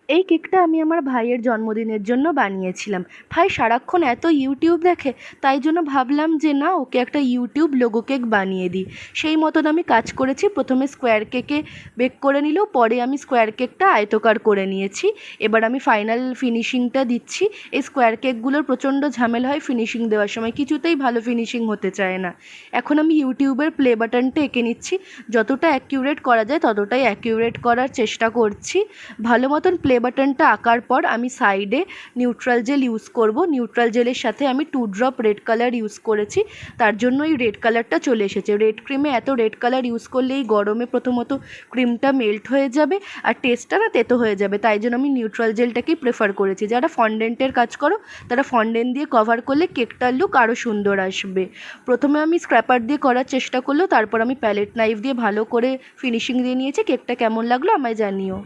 এই কেকটা আমি আমার ভাইয়ের জন্মদিনের জন্য বানিয়েছিলাম। ভাই সারাক্ষণ এত ইউটিউব দেখে, তাই জন্য ভাবলাম যে না, ওকে একটা ইউটিউব লোগো কেক বানিয়ে দিই। সেই মতন আমি কাজ করেছি। প্রথমে স্কোয়ার কেকে বেক করে নিলেও, পরে আমি স্কোয়ার কেকটা আয়তকার করে নিয়েছি। এবার আমি ফাইনাল ফিনিশিংটা দিচ্ছি। এই স্কোয়ার কেকগুলোর প্রচণ্ড ঝামেলা হয় ফিনিশিং দেওয়ার সময়, কিছুতেই ভালো ফিনিশিং হতে চায় না। এখন আমি ইউটিউবের প্লে বাটনটা এঁকে নিচ্ছি। যতটা অ্যাকিউরেট করা যায় ততটাই অ্যাকিউরেট করার চেষ্টা করছি। ভালো মতন প্লে বাটনটা আঁকার পর আমি সাইডে নিউট্রাল জেল ইউজ করব। নিউট্রাল জেলের সাথে আমি 2 ড্রপ রেড কালার ইউজ করেছি, তার জন্য এই রেড কালারটা চলে এসেছে। রেড ক্রিমে এত রেড কালার ইউজ করলে এই গরমে প্রথমত ক্রিমটা মেল্ট হয়ে যাবে, আর টেস্টটা না তেতো হয়ে যাবে। তাই জন্য আমি নিউট্রাল জেলটাকেই প্রেফার করেছি। যারা ফন্ডেন্টের কাজ করো তারা ফন্ডেন্ট দিয়ে কভার করলে কেকটার লুক আরও সুন্দর আসবে। প্রথমে আমি স্ক্র্যাপার দিয়ে করার চেষ্টা করলেও তারপর আমি প্যালেট নাইফ দিয়ে ভালো করে ফিনিশিং দিয়ে নিয়েছি। কেকটা কেমন লাগলো আমায় জানিও।